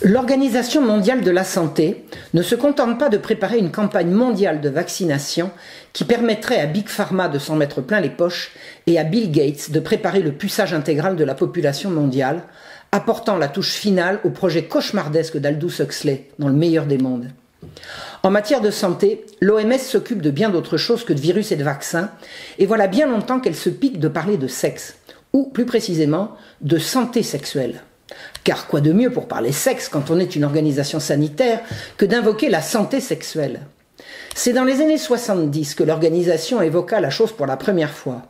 L'Organisation mondiale de la santé ne se contente pas de préparer une campagne mondiale de vaccination qui permettrait à Big Pharma de s'en mettre plein les poches et à Bill Gates de préparer le puçage intégral de la population mondiale, apportant la touche finale au projet cauchemardesque d'Aldous Huxley dans Le meilleur des mondes. En matière de santé, l'OMS s'occupe de bien d'autres choses que de virus et de vaccins, et voilà bien longtemps qu'elle se pique de parler de sexe, ou plus précisément de santé sexuelle. Car quoi de mieux pour parler sexe quand on est une organisation sanitaire que d'invoquer la santé sexuelle? C'est dans les années 70 que l'organisation évoqua la chose pour la première fois.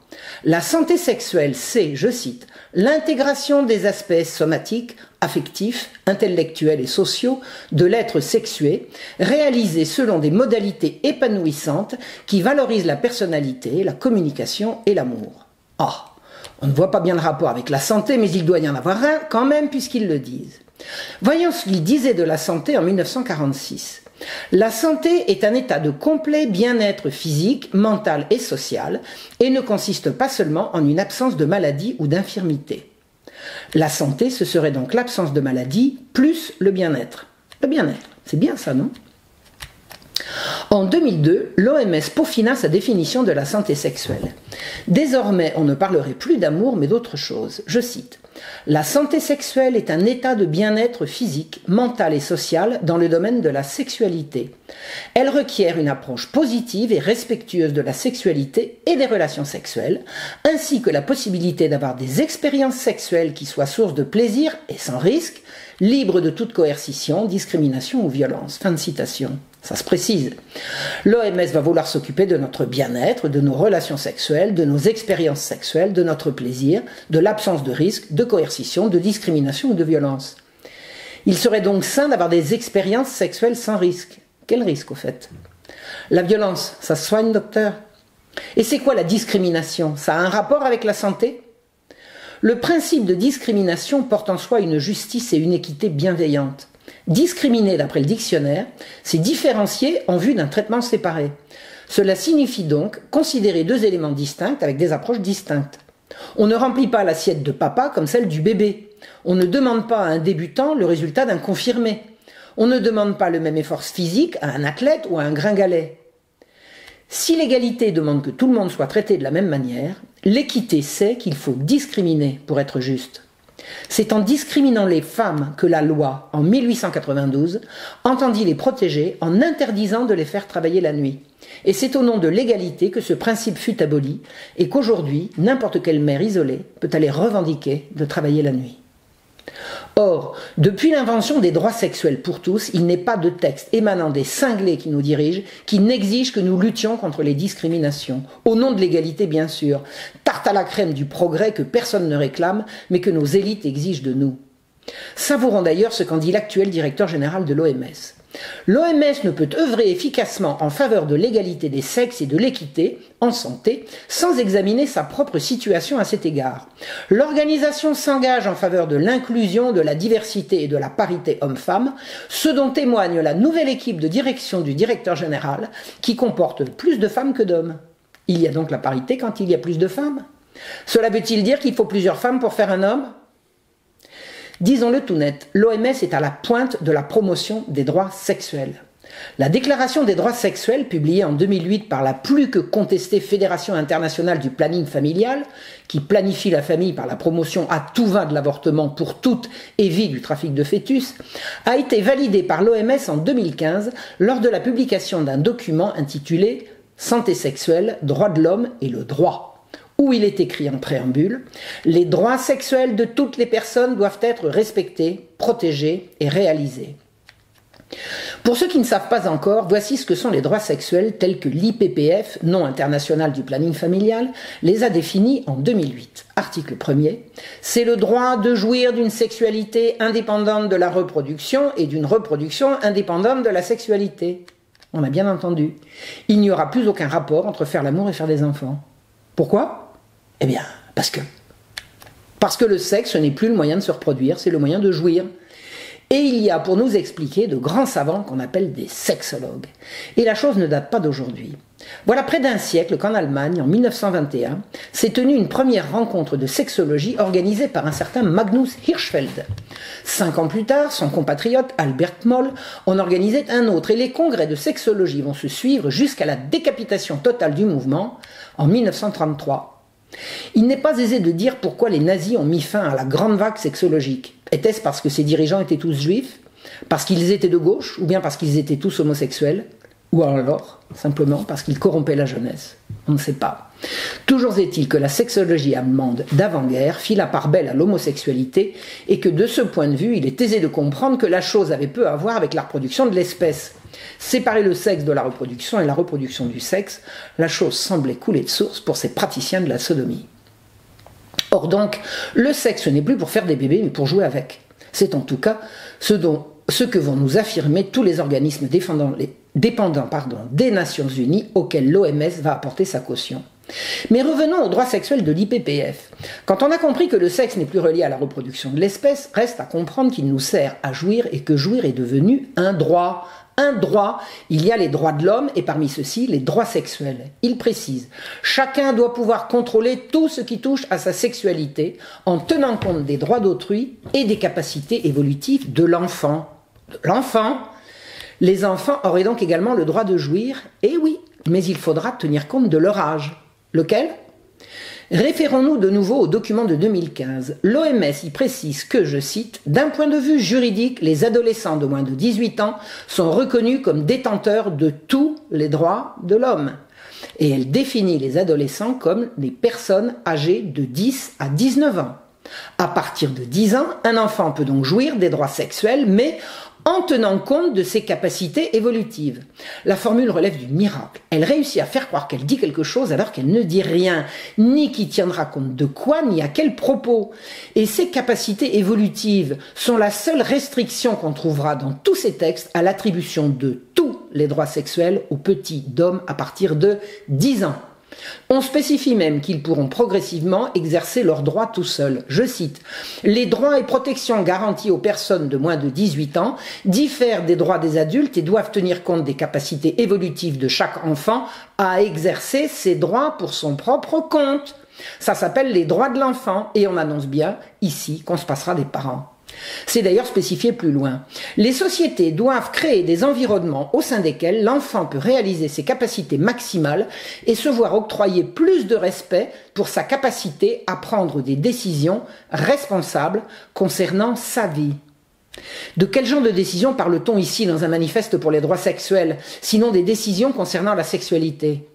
La santé sexuelle, c'est, je cite, l'intégration des aspects somatiques, affectifs, intellectuels et sociaux de l'être sexué, réalisés selon des modalités épanouissantes qui valorisent la personnalité, la communication et l'amour. Ah, on ne voit pas bien le rapport avec la santé, mais il doit y en avoir un quand même puisqu'ils le disent. Voyons ce qu'ils disaient de la santé en 1946. La santé est un état de complet bien-être physique, mental et social et ne consiste pas seulement en une absence de maladie ou d'infirmité. La santé, ce serait donc l'absence de maladie plus le bien-être. Le bien-être, c'est bien ça, non ? En 2002, l'OMS peaufina sa définition de la santé sexuelle. Désormais, on ne parlerait plus d'amour mais d'autre chose. Je cite. La santé sexuelle est un état de bien-être physique, mental et social dans le domaine de la sexualité. Elle requiert une approche positive et respectueuse de la sexualité et des relations sexuelles, ainsi que la possibilité d'avoir des expériences sexuelles qui soient source de plaisir et sans risque, libres de toute coercition, discrimination ou violence. Fin de citation. Ça se précise. L'OMS va vouloir s'occuper de notre bien-être, de nos relations sexuelles, de nos expériences sexuelles, de notre plaisir, de l'absence de risque, de coercition, de discrimination ou de violence. Il serait donc sain d'avoir des expériences sexuelles sans risque. Quel risque au fait? La violence, ça se soigne, docteur? Et c'est quoi la discrimination? Ça a un rapport avec la santé? Le principe de discrimination porte en soi une justice et une équité bienveillantes. Discriminer, d'après le dictionnaire, c'est différencier en vue d'un traitement séparé. Cela signifie donc considérer deux éléments distincts avec des approches distinctes. On ne remplit pas l'assiette de papa comme celle du bébé. On ne demande pas à un débutant le résultat d'un confirmé. On ne demande pas le même effort physique à un athlète ou à un gringalet. Si l'égalité demande que tout le monde soit traité de la même manière, l'équité sait qu'il faut discriminer pour être juste. C'est en discriminant les femmes que la loi, en 1892, entendit les protéger en interdisant de les faire travailler la nuit. Et c'est au nom de l'égalité que ce principe fut aboli et qu'aujourd'hui, n'importe quelle mère isolée peut aller revendiquer de travailler la nuit. Or, depuis l'invention des droits sexuels pour tous, il n'est pas de texte émanant des cinglés qui nous dirigent qui n'exige que nous luttions contre les discriminations, au nom de l'égalité bien sûr, tarte à la crème du progrès que personne ne réclame, mais que nos élites exigent de nous. Savourons d'ailleurs ce qu'en dit l'actuel directeur général de l'OMS. L'OMS ne peut œuvrer efficacement en faveur de l'égalité des sexes et de l'équité en santé sans examiner sa propre situation à cet égard. L'organisation s'engage en faveur de l'inclusion, de la diversité et de la parité homme-femme, ce dont témoigne la nouvelle équipe de direction du directeur général qui comporte plus de femmes que d'hommes. Il y a donc la parité quand il y a plus de femmes. Cela veut-il dire qu'il faut plusieurs femmes pour faire un homme ? Disons-le tout net, l'OMS est à la pointe de la promotion des droits sexuels. La Déclaration des droits sexuels, publiée en 2008 par la plus que contestée Fédération internationale du planning familial, qui planifie la famille par la promotion à tout va de l'avortement pour toutes et vit du trafic de fœtus, a été validée par l'OMS en 2015 lors de la publication d'un document intitulé « Santé sexuelle, droits de l'homme et le droit », où il est écrit en préambule « Les droits sexuels de toutes les personnes doivent être respectés, protégés et réalisés ». Pour ceux qui ne savent pas encore, voici ce que sont les droits sexuels tels que l'IPPF, nom international du planning familial, les a définis en 2008. Article 1er, c'est le droit de jouir d'une sexualité indépendante de la reproduction et d'une reproduction indépendante de la sexualité. On a bien entendu. Il n'y aura plus aucun rapport entre faire l'amour et faire des enfants. Pourquoi ? Eh bien, parce que le sexe, ce n'est plus le moyen de se reproduire, c'est le moyen de jouir. Et il y a pour nous expliquer de grands savants qu'on appelle des sexologues. Et la chose ne date pas d'aujourd'hui. Voilà près d'un siècle qu'en Allemagne, en 1921, s'est tenue une première rencontre de sexologie organisée par un certain Magnus Hirschfeld. 5 ans plus tard, son compatriote Albert Moll en organisait un autre et les congrès de sexologie vont se suivre jusqu'à la décapitation totale du mouvement en 1933. Il n'est pas aisé de dire pourquoi les nazis ont mis fin à la grande vague sexologique. Était-ce parce que ses dirigeants étaient tous juifs? Parce qu'ils étaient de gauche? Ou bien parce qu'ils étaient tous homosexuels? Ou alors, simplement parce qu'ils corrompaient la jeunesse? On ne sait pas. Toujours est-il que la sexologie allemande d'avant-guerre fit la part belle à l'homosexualité et que de ce point de vue, il est aisé de comprendre que la chose avait peu à voir avec la reproduction de l'espèce. Séparer le sexe de la reproduction et la reproduction du sexe, la chose semblait couler de source pour ces praticiens de la sodomie. Or donc, le sexe n'est plus pour faire des bébés mais pour jouer avec. C'est en tout cas ce que vont nous affirmer tous les organismes dépendants des Nations Unies auxquels l'OMS va apporter sa caution. Mais revenons au droit sexuel de l'IPPF. Quand on a compris que le sexe n'est plus relié à la reproduction de l'espèce, reste à comprendre qu'il nous sert à jouir et que jouir est devenu un droit. Un droit, il y a les droits de l'homme et parmi ceux-ci, les droits sexuels. Il précise, chacun doit pouvoir contrôler tout ce qui touche à sa sexualité en tenant compte des droits d'autrui et des capacités évolutives de l'enfant. Les enfants auraient donc également le droit de jouir, et oui, mais il faudra tenir compte de leur âge. Lequel ? Référons-nous de nouveau au document de 2015. L'OMS y précise que, je cite, « D'un point de vue juridique, les adolescents de moins de 18 ans sont reconnus comme détenteurs de tous les droits de l'homme. » Et elle définit les adolescents comme des personnes âgées de 10 à 19 ans. À partir de 10 ans, un enfant peut donc jouir des droits sexuels, mais en tenant compte de ses capacités évolutives. La formule relève du miracle. Elle réussit à faire croire qu'elle dit quelque chose alors qu'elle ne dit rien, ni qui tiendra compte de quoi, ni à quel propos. Et ces capacités évolutives sont la seule restriction qu'on trouvera dans tous ces textes à l'attribution de tous les droits sexuels aux petits d'hommes à partir de 10 ans. On spécifie même qu'ils pourront progressivement exercer leurs droits tout seuls. Je cite, « Les droits et protections garantis aux personnes de moins de 18 ans diffèrent des droits des adultes et doivent tenir compte des capacités évolutives de chaque enfant à exercer ses droits pour son propre compte. » Ça s'appelle les droits de l'enfant et on annonce bien ici qu'on se passera des parents. C'est d'ailleurs spécifié plus loin. Les sociétés doivent créer des environnements au sein desquels l'enfant peut réaliser ses capacités maximales et se voir octroyer plus de respect pour sa capacité à prendre des décisions responsables concernant sa vie. De quel genre de décision parle-t-on ici dans un manifeste pour les droits sexuels, sinon des décisions concernant la sexualité ?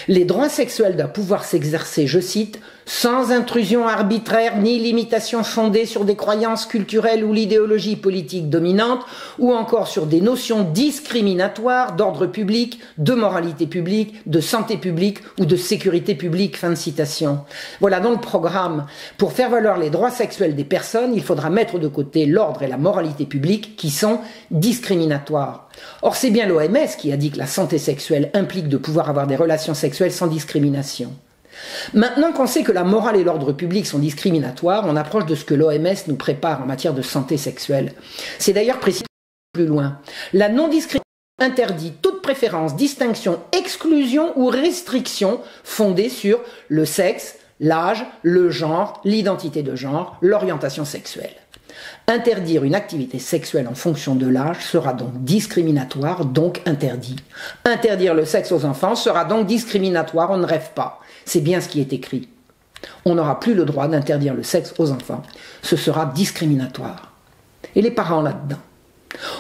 Les droits sexuels doivent pouvoir s'exercer, je cite, sans intrusion arbitraire ni limitation fondée sur des croyances culturelles ou l'idéologie politique dominante, ou encore sur des notions discriminatoires d'ordre public, de moralité publique, de santé publique ou de sécurité publique. Fin de citation. Voilà donc le programme. Pour faire valoir les droits sexuels des personnes, il faudra mettre de côté l'ordre et la moralité publique qui sont discriminatoires. Or, c'est bien l'OMS qui a dit que la santé sexuelle implique de pouvoir avoir des relations sexuelles sans discrimination. Maintenant qu'on sait que la morale et l'ordre public sont discriminatoires, on approche de ce que l'OMS nous prépare en matière de santé sexuelle. C'est d'ailleurs précisé plus loin. La non-discrimination interdit toute préférence, distinction, exclusion ou restriction fondée sur le sexe, l'âge, le genre, l'identité de genre, l'orientation sexuelle. Interdire une activité sexuelle en fonction de l'âge sera donc discriminatoire, donc interdit. Interdire le sexe aux enfants sera donc discriminatoire, on ne rêve pas. C'est bien ce qui est écrit. On n'aura plus le droit d'interdire le sexe aux enfants. Ce sera discriminatoire. Et les parents là-dedans?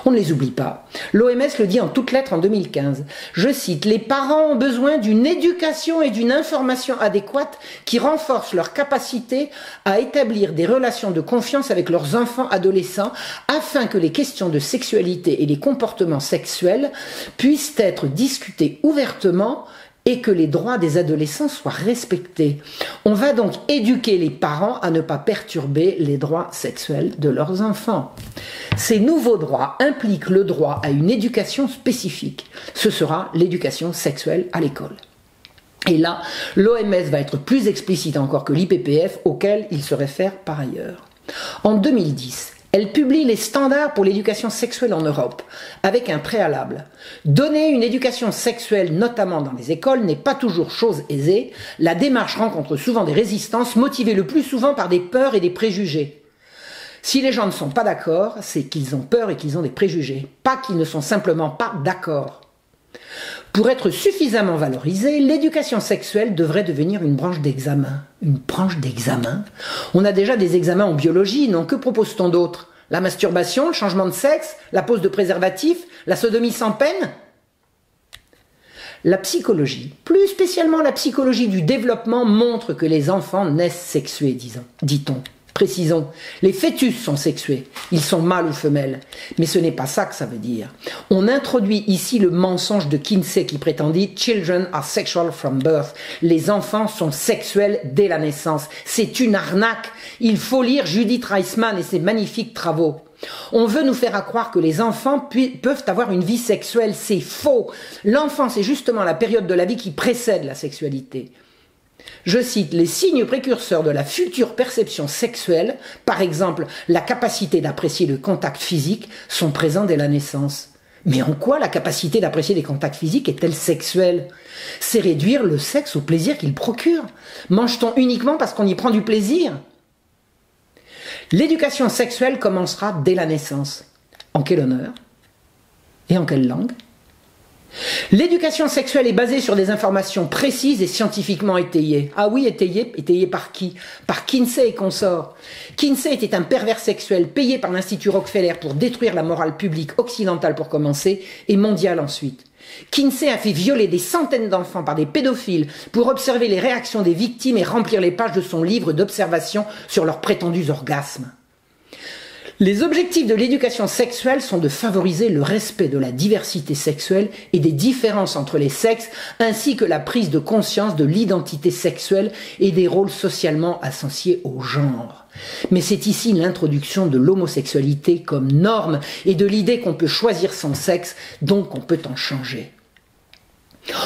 On ne les oublie pas. L'OMS le dit en toutes lettres en 2015. Je cite, « Les parents ont besoin d'une éducation et d'une information adéquates qui renforcent leur capacité à établir des relations de confiance avec leurs enfants adolescents afin que les questions de sexualité et les comportements sexuels puissent être discutés ouvertement et que les droits des adolescents soient respectés. On va donc éduquer les parents à ne pas perturber les droits sexuels de leurs enfants. Ces nouveaux droits impliquent le droit à une éducation spécifique. Ce sera l'éducation sexuelle à l'école. Et là, l'OMS va être plus explicite encore que l'IPPF auquel il se réfère par ailleurs. En 2010, Elle publie les standards pour l'éducation sexuelle en Europe, avec un préalable. Donner une éducation sexuelle, notamment dans les écoles, n'est pas toujours chose aisée. La démarche rencontre souvent des résistances, motivées le plus souvent par des peurs et des préjugés. Si les gens ne sont pas d'accord, c'est qu'ils ont peur et qu'ils ont des préjugés, pas qu'ils ne sont simplement pas d'accord. Pour être suffisamment valorisée, l'éducation sexuelle devrait devenir une branche d'examen. Une branche d'examen? On a déjà des examens en biologie, non? Que propose-t-on d'autre? La masturbation, le changement de sexe, la pose de préservatif, la sodomie sans peine? La psychologie, plus spécialement la psychologie du développement, montre que les enfants naissent sexués, dit-on. Précisons, les fœtus sont sexués, ils sont mâles ou femelles, mais ce n'est pas ça que ça veut dire. On introduit ici le mensonge de Kinsey qui prétendit « Children are sexual from birth ». Les enfants sont sexuels dès la naissance. C'est une arnaque. Il faut lire Judith Reisman et ses magnifiques travaux. On veut nous faire croire que les enfants peuvent avoir une vie sexuelle. C'est faux. L'enfance, c'est justement la période de la vie qui précède la sexualité. Je cite les signes précurseurs de la future perception sexuelle, par exemple la capacité d'apprécier le contact physique, sont présents dès la naissance. Mais en quoi la capacité d'apprécier les contacts physiques est-elle sexuelle? C'est réduire le sexe au plaisir qu'il procure. Mange-t-on uniquement parce qu'on y prend du plaisir? L'éducation sexuelle commencera dès la naissance. En quel honneur? Et en quelle langue? L'éducation sexuelle est basée sur des informations précises et scientifiquement étayées. Ah oui, étayées par qui? Par Kinsey et consorts. Kinsey était un pervers sexuel payé par l'Institut Rockefeller pour détruire la morale publique occidentale pour commencer et mondiale ensuite. Kinsey a fait violer des centaines d'enfants par des pédophiles pour observer les réactions des victimes et remplir les pages de son livre d'observations sur leurs prétendus orgasmes. Les objectifs de l'éducation sexuelle sont de favoriser le respect de la diversité sexuelle et des différences entre les sexes, ainsi que la prise de conscience de l'identité sexuelle et des rôles socialement associés au genre. Mais c'est ici l'introduction de l'homosexualité comme norme et de l'idée qu'on peut choisir son sexe, donc on peut en changer.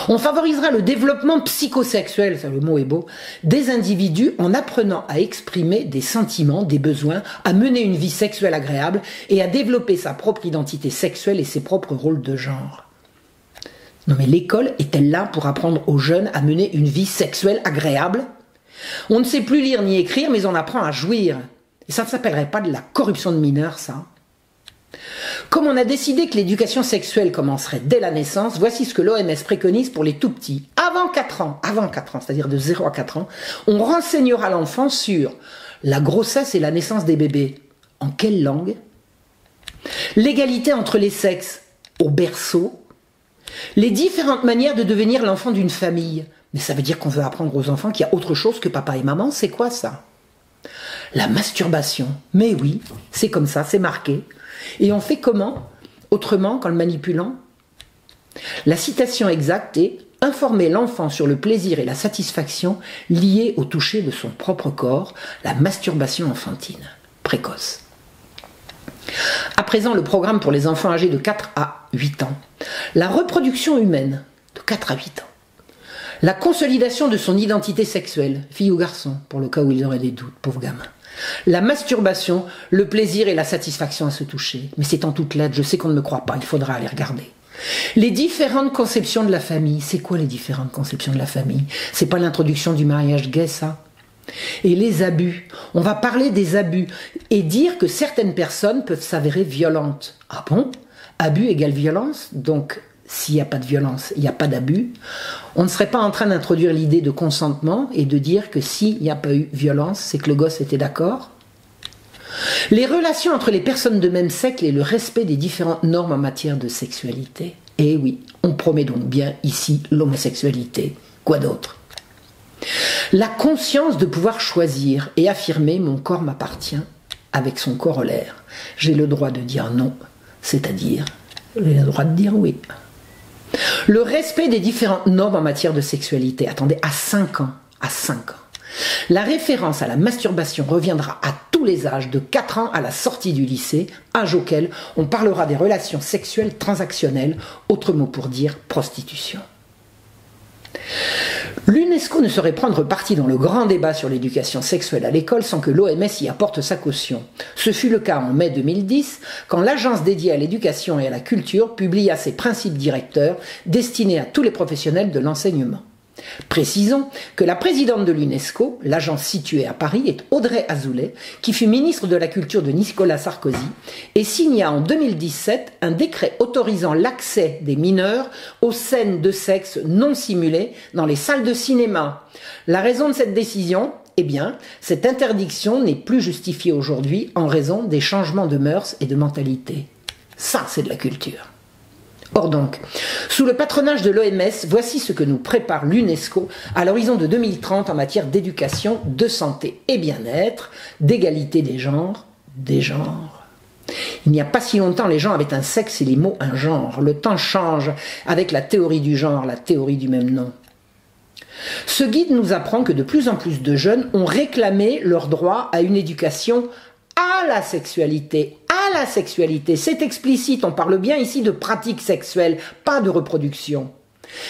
On favorisera le développement psychosexuel, ça le mot est beau, des individus en apprenant à exprimer des sentiments, des besoins, à mener une vie sexuelle agréable et à développer sa propre identité sexuelle et ses propres rôles de genre. Non mais l'école est-elle là pour apprendre aux jeunes à mener une vie sexuelle agréable? On ne sait plus lire ni écrire, mais on apprend à jouir. Et ça ne s'appellerait pas de la corruption de mineurs, ça? Comme on a décidé que l'éducation sexuelle commencerait dès la naissance, voici ce que l'OMS préconise pour les tout-petits. Avant 4 ans, c'est-à-dire de 0 à 4 ans, on renseignera l'enfant sur la grossesse et la naissance des bébés. En quelle langue? L'égalité entre les sexes au berceau. Les différentes manières de devenir l'enfant d'une famille. Mais ça veut dire qu'on veut apprendre aux enfants qu'il y a autre chose que papa et maman, c'est quoi ça? La masturbation. Mais oui, c'est comme ça, c'est marqué. Et on fait comment? Autrement qu'en le manipulant? La citation exacte est « Informer l'enfant sur le plaisir et la satisfaction liés au toucher de son propre corps, la masturbation enfantine, précoce ». À présent, le programme pour les enfants âgés de 4 à 8 ans. La reproduction humaine, de 4 à 8 ans. La consolidation de son identité sexuelle, fille ou garçon, pour le cas où ils auraient des doutes, pauvre gamin. La masturbation, le plaisir et la satisfaction à se toucher. Mais c'est en toutes lettres, je sais qu'on ne me croit pas, il faudra aller regarder. Les différentes conceptions de la famille. C'est quoi les différentes conceptions de la famille? C'est pas l'introduction du mariage gay, ça? Et les abus. On va parler des abus et dire que certaines personnes peuvent s'avérer violentes. Ah bon? Abus égale violence? Donc, s'il n'y a pas de violence, il n'y a pas d'abus. On ne serait pas en train d'introduire l'idée de consentement et de dire que s'il n'y a pas eu violence, c'est que le gosse était d'accord. Les relations entre les personnes de même sexe et le respect des différentes normes en matière de sexualité. Et oui, on promet donc bien ici l'homosexualité. Quoi d'autre? La conscience de pouvoir choisir et affirmer mon corps m'appartient avec son corollaire. J'ai le droit de dire non, c'est-à-dire j'ai le droit de dire oui. Le respect des différentes normes en matière de sexualité. Attendez, à 5 ans. À 5 ans. La référence à la masturbation reviendra à tous les âges, de 4 ans à la sortie du lycée, âge auquel on parlera des relations sexuelles transactionnelles, autre mot pour dire prostitution. L'UNESCO ne saurait prendre parti dans le grand débat sur l'éducation sexuelle à l'école sans que l'OMS y apporte sa caution. Ce fut le cas en mai 2010, quand l'agence dédiée à l'éducation et à la culture publia ses principes directeurs destinés à tous les professionnels de l'enseignement. Précisons que la présidente de l'UNESCO, l'agence située à Paris, est Audrey Azoulay, qui fut ministre de la Culture de Nicolas Sarkozy et signa en 2017 un décret autorisant l'accès des mineurs aux scènes de sexe non simulées dans les salles de cinéma. La raison de cette décision ? Eh bien, cette interdiction n'est plus justifiée aujourd'hui en raison des changements de mœurs et de mentalité. Ça, c'est de la culture. Or donc, sous le patronage de l'OMS, voici ce que nous prépare l'UNESCO à l'horizon de 2030 en matière d'éducation, de santé et bien-être, d'égalité des genres, Il n'y a pas si longtemps, les gens avaient un sexe et les mots un genre. Le temps change avec la théorie du genre, la théorie du même nom. Ce guide nous apprend que de plus en plus de jeunes ont réclamé leur droit à une éducation à la sexualité. C'est explicite, on parle bien ici de pratique sexuelle, pas de reproduction.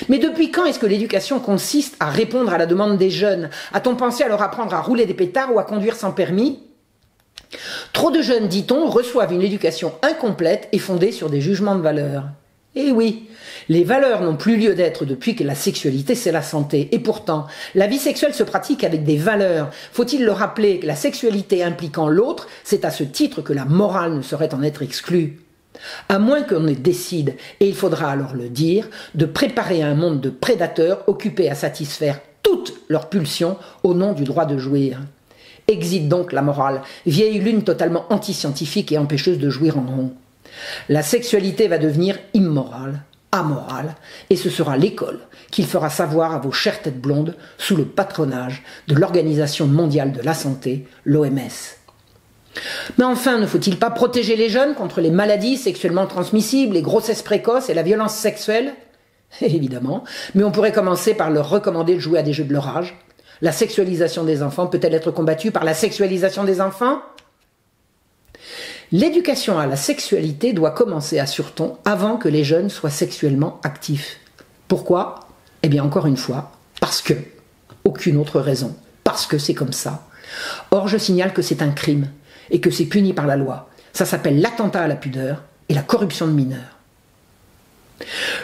Mais depuis quand est-ce que l'éducation consiste à répondre à la demande des jeunes? A-t-on pensé à leur apprendre à rouler des pétards ou à conduire sans permis? Trop de jeunes, dit-on, reçoivent une éducation incomplète et fondée sur des jugements de valeur. Eh oui, les valeurs n'ont plus lieu d'être depuis que la sexualité c'est la santé. Et pourtant, la vie sexuelle se pratique avec des valeurs. Faut-il le rappeler que la sexualité impliquant l'autre, c'est à ce titre que la morale ne saurait en être exclue. À moins qu'on ne décide, et il faudra alors le dire, de préparer un monde de prédateurs occupés à satisfaire toutes leurs pulsions au nom du droit de jouir. Exit donc la morale, vieille lune totalement anti-scientifique et empêcheuse de jouir en rond. La sexualité va devenir immorale, amorale, et ce sera l'école qui le fera savoir à vos chères têtes blondes sous le patronage de l'Organisation mondiale de la santé, l'OMS. Mais enfin, ne faut-il pas protéger les jeunes contre les maladies sexuellement transmissibles, les grossesses précoces et la violence sexuelle? Évidemment, mais on pourrait commencer par leur recommander de jouer à des jeux de leur âge. La sexualisation des enfants peut-elle être combattue par la sexualisation des enfants? L'éducation à la sexualité doit commencer, assure-t-on, avant que les jeunes soient sexuellement actifs. Pourquoi? Eh bien, encore une fois, parce que. Aucune autre raison. Parce que c'est comme ça. Or, je signale que c'est un crime et que c'est puni par la loi. Ça s'appelle l'attentat à la pudeur et la corruption de mineurs.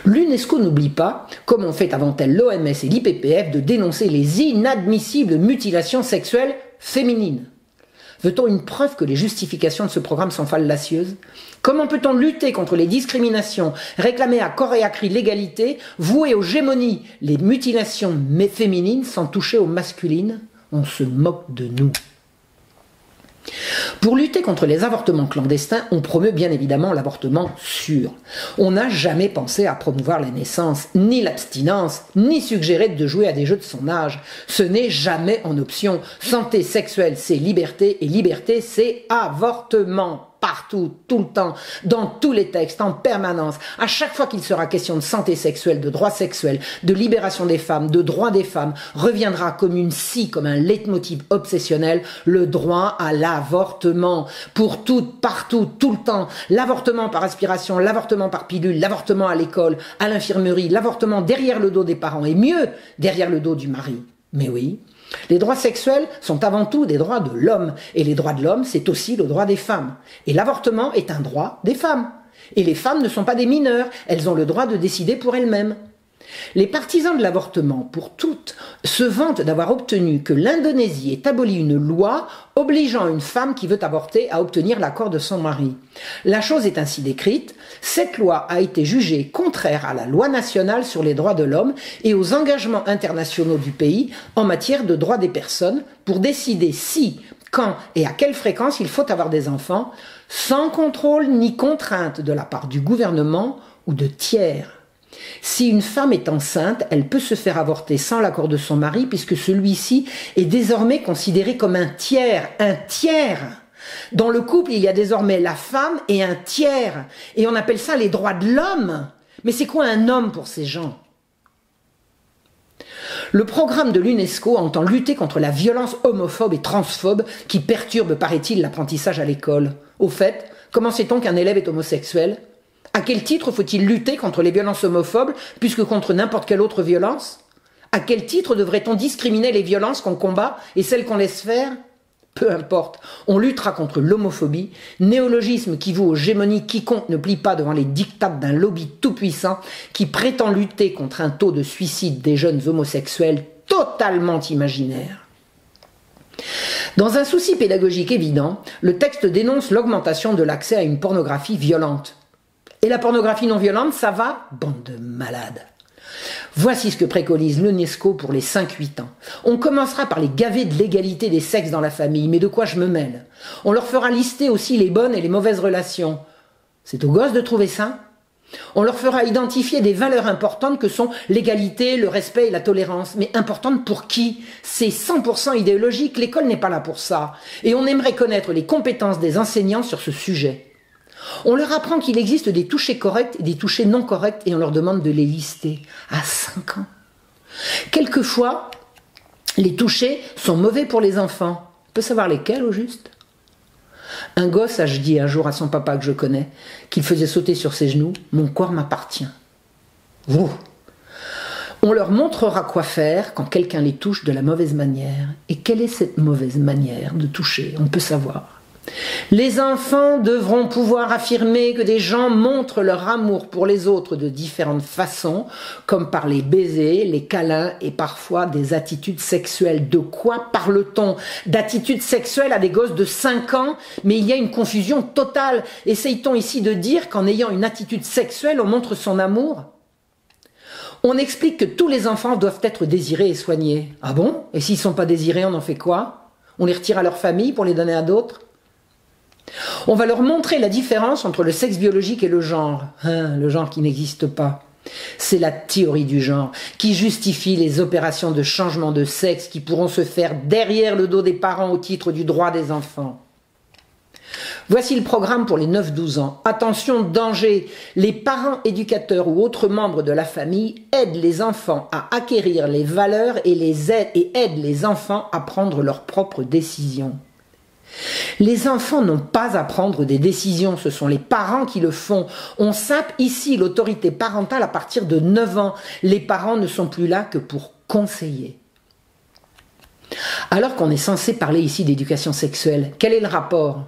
L'UNESCO n'oublie pas, comme ont fait avant elle l'OMS et l'IPPF, de dénoncer les inadmissibles mutilations sexuelles féminines. Veut-on une preuve que les justifications de ce programme sont fallacieuses? Comment peut-on lutter contre les discriminations, réclamer à corps et à cri l'égalité, vouer aux gémonies les mutilations féminines sans toucher aux masculines? On se moque de nous. Pour lutter contre les avortements clandestins, on promeut bien évidemment l'avortement sûr. On n'a jamais pensé à promouvoir la naissance, ni l'abstinence, ni suggéré de jouer à des jeux de son âge. Ce n'est jamais en option. Santé sexuelle, c'est liberté, et liberté, c'est avortement. Partout, tout le temps, dans tous les textes, en permanence. À chaque fois qu'il sera question de santé sexuelle, de droits sexuels, de libération des femmes, de droits des femmes, reviendra comme une scie, comme un leitmotiv obsessionnel, le droit à l'avortement. Pour tout, partout, tout le temps. L'avortement par aspiration, l'avortement par pilule, l'avortement à l'école, à l'infirmerie, l'avortement derrière le dos des parents, et mieux, derrière le dos du mari. Mais oui. Les droits sexuels sont avant tout des droits de l'homme, et les droits de l'homme, c'est aussi le droit des femmes. Et l'avortement est un droit des femmes. Et les femmes ne sont pas des mineurs, elles ont le droit de décider pour elles-mêmes. Les partisans de l'avortement, pour toutes, se vantent d'avoir obtenu que l'Indonésie ait aboli une loi obligeant une femme qui veut avorter à obtenir l'accord de son mari. La chose est ainsi décrite. Cette loi a été jugée contraire à la loi nationale sur les droits de l'homme et aux engagements internationaux du pays en matière de droits des personnes pour décider si, quand et à quelle fréquence il faut avoir des enfants, sans contrôle ni contrainte de la part du gouvernement ou de tiers. Si une femme est enceinte, elle peut se faire avorter sans l'accord de son mari puisque celui-ci est désormais considéré comme un tiers. Un tiers! Dans le couple, il y a désormais la femme et un tiers. Et on appelle ça les droits de l'homme. Mais c'est quoi un homme pour ces gens? Le programme de l'UNESCO entend lutter contre la violence homophobe et transphobe qui perturbe, paraît-il, l'apprentissage à l'école. Au fait, comment sait-on qu'un élève est homosexuel? À quel titre faut-il lutter contre les violences homophobes, puisque contre n'importe quelle autre violence? À quel titre devrait-on discriminer les violences qu'on combat et celles qu'on laisse faire? Peu importe, on luttera contre l'homophobie, néologisme qui vaut aux gémonies quiconque ne plie pas devant les diktats d'un lobby tout-puissant qui prétend lutter contre un taux de suicide des jeunes homosexuels totalement imaginaire. Dans un souci pédagogique évident, le texte dénonce l'augmentation de l'accès à une pornographie violente. Et la pornographie non violente, ça va? Bande de malades. Voici ce que préconise l'UNESCO pour les 5-8 ans. On commencera par les gaver de l'égalité des sexes dans la famille, mais de quoi je me mêle? On leur fera lister aussi les bonnes et les mauvaises relations. C'est aux gosses de trouver ça? On leur fera identifier des valeurs importantes que sont l'égalité, le respect et la tolérance. Mais importantes pour qui? C'est 100% idéologique, l'école n'est pas là pour ça. Et on aimerait connaître les compétences des enseignants sur ce sujet. On leur apprend qu'il existe des touchés corrects et des touchés non corrects et on leur demande de les lister à 5 ans. Quelquefois, les touchés sont mauvais pour les enfants. On peut savoir lesquels au juste? Un gosse a dit un jour à son papa que je connais qu'il faisait sauter sur ses genoux « Mon corps m'appartient ». On leur montrera quoi faire quand quelqu'un les touche de la mauvaise manière. Et quelle est cette mauvaise manière de toucher? On peut savoir. Les enfants devront pouvoir affirmer que des gens montrent leur amour pour les autres de différentes façons, comme par les baisers, les câlins et parfois des attitudes sexuelles. De quoi parle-t-on? D'attitudes sexuelles à des gosses de 5 ans? Mais il y a une confusion totale. Essaye-t-on ici de dire qu'en ayant une attitude sexuelle, on montre son amour? On explique que tous les enfants doivent être désirés et soignés. Ah bon? Et s'ils ne sont pas désirés, on en fait quoi? On les retire à leur famille pour les donner à d'autres? On va leur montrer la différence entre le sexe biologique et le genre. Le genre qui n'existe pas. C'est la théorie du genre qui justifie les opérations de changement de sexe qui pourront se faire derrière le dos des parents au titre du droit des enfants. Voici le programme pour les 9-12 ans. Attention, danger! Les parents, éducateurs ou autres membres de la famille aident les enfants à acquérir les valeurs et aident les enfants à prendre leurs propres décisions. Les enfants n'ont pas à prendre des décisions, ce sont les parents qui le font. On sape ici l'autorité parentale à partir de 9 ans. Les parents ne sont plus là que pour conseiller. Alors qu'on est censé parler ici d'éducation sexuelle, quel est le rapport?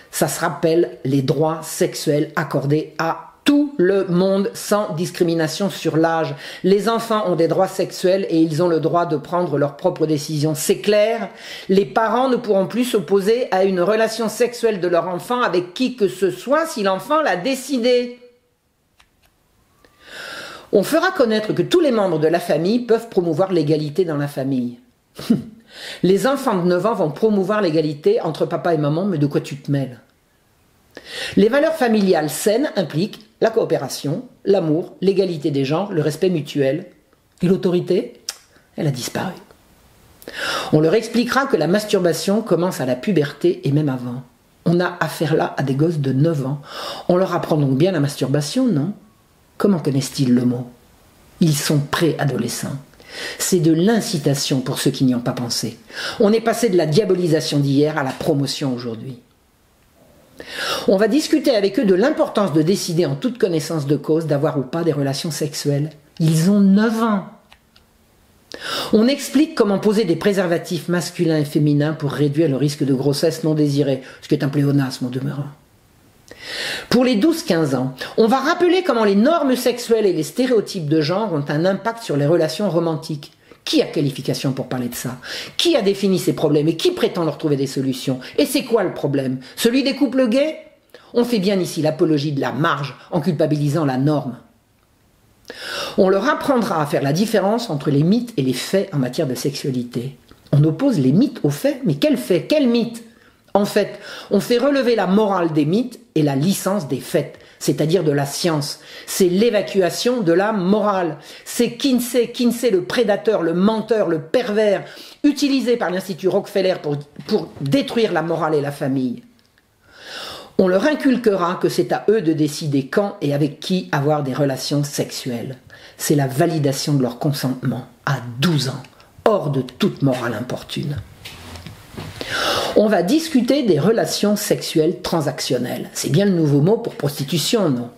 Ça se rappelle les droits sexuels accordés à tout le monde sans discrimination sur l'âge. Les enfants ont des droits sexuels et ils ont le droit de prendre leurs propres décisions. C'est clair? Les parents ne pourront plus s'opposer à une relation sexuelle de leur enfant avec qui que ce soit si l'enfant l'a décidé. On fera connaître que tous les membres de la famille peuvent promouvoir l'égalité dans la famille. Les enfants de 9 ans vont promouvoir l'égalité entre papa et maman, mais de quoi tu te mêles? Les valeurs familiales saines impliquent la coopération, l'amour, l'égalité des genres, le respect mutuel. Et l'autorité, elle a disparu. On leur expliquera que la masturbation commence à la puberté et même avant. On a affaire là à des gosses de 9 ans. On leur apprend donc bien la masturbation, non? Comment connaissent-ils le mot? Ils sont préadolescents. C'est de l'incitation pour ceux qui n'y ont pas pensé. On est passé de la diabolisation d'hier à la promotion aujourd'hui. On va discuter avec eux de l'importance de décider en toute connaissance de cause d'avoir ou pas des relations sexuelles. Ils ont 9 ans. On explique comment poser des préservatifs masculins et féminins pour réduire le risque de grossesse non désirée, ce qui est un pléonasme en demeurant. Pour les 12-15 ans, on va rappeler comment les normes sexuelles et les stéréotypes de genre ont un impact sur les relations romantiques. Qui a qualification pour parler de ça? Qui a défini ces problèmes et qui prétend leur trouver des solutions? Et c'est quoi le problème? Celui des couples gays? On fait bien ici l'apologie de la marge en culpabilisant la norme. On leur apprendra à faire la différence entre les mythes et les faits en matière de sexualité. On oppose les mythes aux faits, mais quels faits? Quels mythes? En fait, on fait relever la morale des mythes et la licence des faits, c'est-à-dire de la science. C'est l'évacuation de la morale. C'est Kinsey, le prédateur, le menteur, le pervers, utilisé par l'Institut Rockefeller pour détruire la morale et la famille. On leur inculquera que c'est à eux de décider quand et avec qui avoir des relations sexuelles. C'est la validation de leur consentement à 12 ans, hors de toute morale importune. On va discuter des relations sexuelles transactionnelles. C'est bien le nouveau mot pour prostitution, non?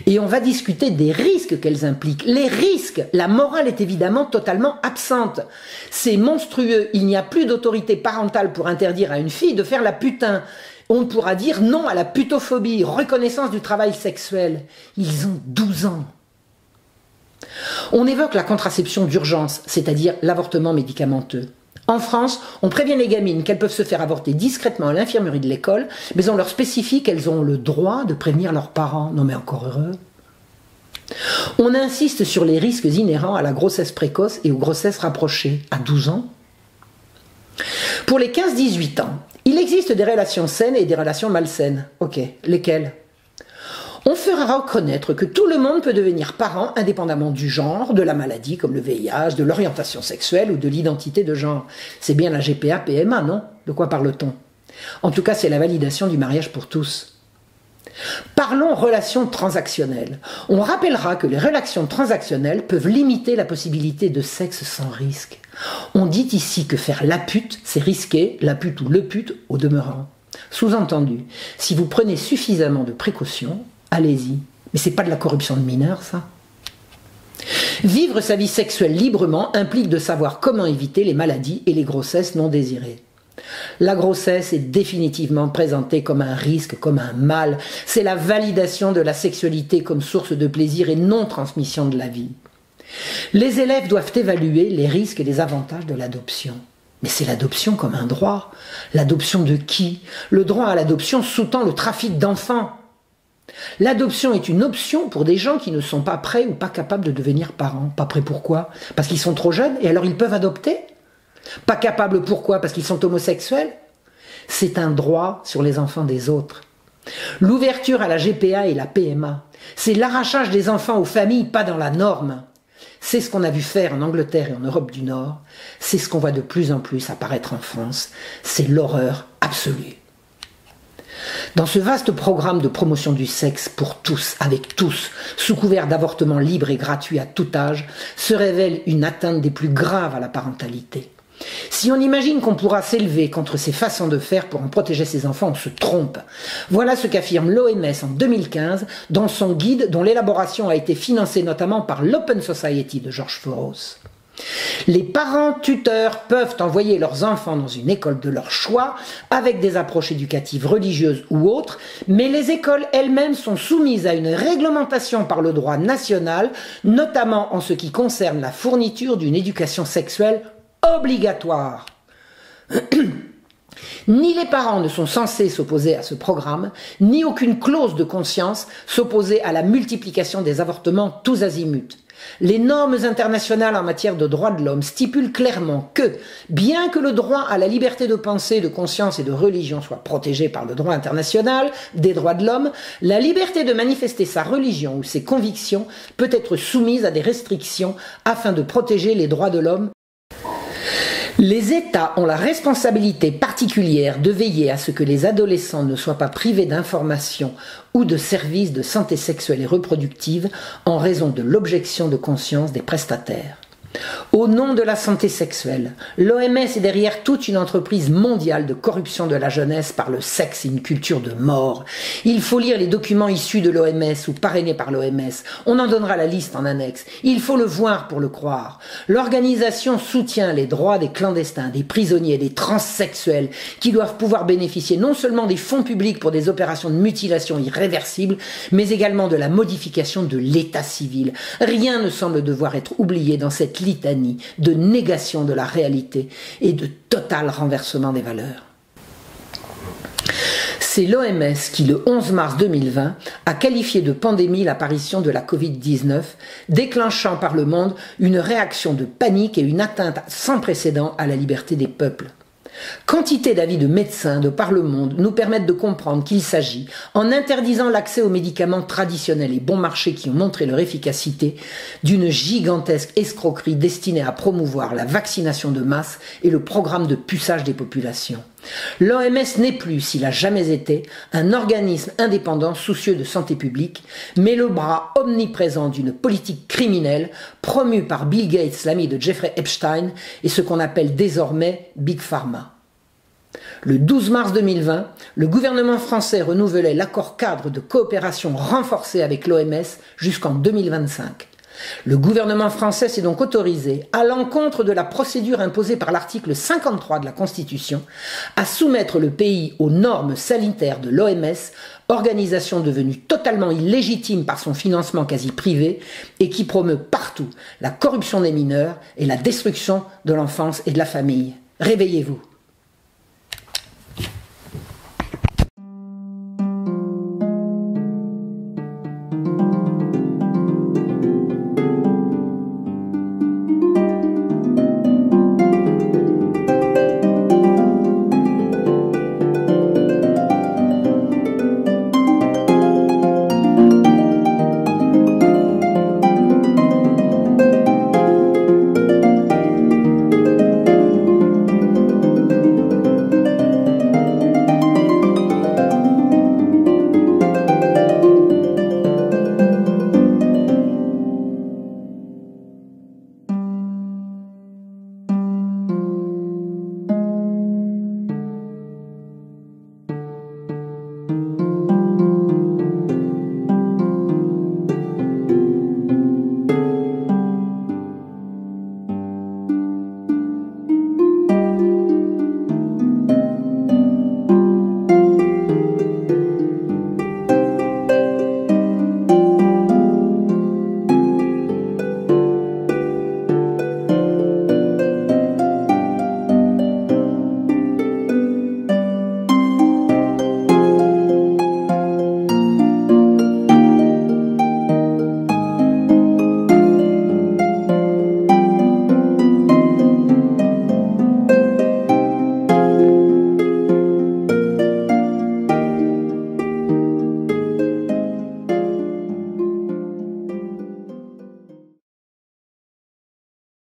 Et on va discuter des risques qu'elles impliquent. Les risques, la morale est évidemment totalement absente. C'est monstrueux, il n'y a plus d'autorité parentale pour interdire à une fille de faire la putain. On pourra dire non à la putophobie, reconnaissance du travail sexuel. Ils ont 12 ans. On évoque la contraception d'urgence, c'est-à-dire l'avortement médicamenteux. En France, on prévient les gamines qu'elles peuvent se faire avorter discrètement à l'infirmerie de l'école, mais on leur spécifie qu'elles ont le droit de prévenir leurs parents. Non mais encore heureux. On insiste sur les risques inhérents à la grossesse précoce et aux grossesses rapprochées, à 12 ans. Pour les 15-18 ans, il existe des relations saines et des relations malsaines. Ok, lesquelles ? On fera reconnaître que tout le monde peut devenir parent indépendamment du genre, de la maladie comme le VIH, de l'orientation sexuelle ou de l'identité de genre. C'est bien la GPA-PMA, non ? De quoi parle-t-on ? En tout cas, c'est la validation du mariage pour tous. Parlons relations transactionnelles. On rappellera que les relations transactionnelles peuvent limiter la possibilité de sexe sans risque. On dit ici que faire la pute, c'est risqué, la pute ou le pute au demeurant. Sous-entendu, si vous prenez suffisamment de précautions, allez-y. Mais c'est pas de la corruption de mineurs, ça. Vivre sa vie sexuelle librement implique de savoir comment éviter les maladies et les grossesses non désirées. La grossesse est définitivement présentée comme un risque, comme un mal. C'est la validation de la sexualité comme source de plaisir et non transmission de la vie. Les élèves doivent évaluer les risques et les avantages de l'adoption. Mais c'est l'adoption comme un droit. L'adoption de qui ? Le droit à l'adoption sous-tend le trafic d'enfants. L'adoption est une option pour des gens qui ne sont pas prêts ou pas capables de devenir parents. Pas prêts pourquoi ? Parce qu'ils sont trop jeunes et alors ils peuvent adopter ? Pas capables pourquoi ? Parce qu'ils sont homosexuels ? C'est un droit sur les enfants des autres. L'ouverture à la GPA et la PMA, c'est l'arrachage des enfants aux familles, pas dans la norme. C'est ce qu'on a vu faire en Angleterre et en Europe du Nord. C'est ce qu'on voit de plus en plus apparaître en France. C'est l'horreur absolue. Dans ce vaste programme de promotion du sexe pour tous, avec tous, sous couvert d'avortement libre et gratuit à tout âge, se révèle une atteinte des plus graves à la parentalité. Si on imagine qu'on pourra s'élever contre ces façons de faire pour en protéger ses enfants, on se trompe. Voilà ce qu'affirme l'OMS en 2015 dans son guide dont l'élaboration a été financée notamment par l'Open Society de George Soros. Les parents tuteurs peuvent envoyer leurs enfants dans une école de leur choix avec des approches éducatives religieuses ou autres, mais les écoles elles-mêmes sont soumises à une réglementation par le droit national, notamment en ce qui concerne la fourniture d'une éducation sexuelle obligatoire. Ni les parents ne sont censés s'opposer à ce programme, ni aucune clause de conscience s'opposer à la multiplication des avortements tous azimuts. Les normes internationales en matière de droits de l'homme stipulent clairement que, bien que le droit à la liberté de pensée, de conscience et de religion soit protégé par le droit international des droits de l'homme, la liberté de manifester sa religion ou ses convictions peut être soumise à des restrictions afin de protéger les droits de l'homme. Les États ont la responsabilité particulière de veiller à ce que les adolescents ne soient pas privés d'informations ou de services de santé sexuelle et reproductive en raison de l'objection de conscience des prestataires. Au nom de la santé sexuelle, l'OMS est derrière toute une entreprise mondiale de corruption de la jeunesse par le sexe et une culture de mort. Il faut lire les documents issus de l'OMS ou parrainés par l'OMS. On en donnera la liste en annexe. Il faut le voir pour le croire. L'organisation soutient les droits des clandestins, des prisonniers, des transsexuels qui doivent pouvoir bénéficier non seulement des fonds publics pour des opérations de mutilation irréversibles, mais également de la modification de l'état civil. Rien ne semble devoir être oublié dans cette litanie de négation de la réalité et de total renversement des valeurs. C'est l'OMS qui, le 11 mars 2020, a qualifié de pandémie l'apparition de la Covid-19, déclenchant par le monde une réaction de panique et une atteinte sans précédent à la liberté des peuples. Quantité d'avis de médecins de par le monde nous permettent de comprendre qu'il s'agit, en interdisant l'accès aux médicaments traditionnels et bon marché qui ont montré leur efficacité, d'une gigantesque escroquerie destinée à promouvoir la vaccination de masse et le programme de puçage des populations. L'OMS n'est plus, s'il a jamais été, un organisme indépendant soucieux de santé publique, mais le bras omniprésent d'une politique criminelle promue par Bill Gates, l'ami de Jeffrey Epstein, et ce qu'on appelle désormais Big Pharma. Le 12 mars 2020, le gouvernement français renouvelait l'accord cadre de coopération renforcée avec l'OMS jusqu'en 2025. Le gouvernement français s'est donc autorisé, à l'encontre de la procédure imposée par l'article 53 de la Constitution, à soumettre le pays aux normes sanitaires de l'OMS, organisation devenue totalement illégitime par son financement quasi privé et qui promeut partout la corruption des mineurs et la destruction de l'enfance et de la famille. Réveillez-vous!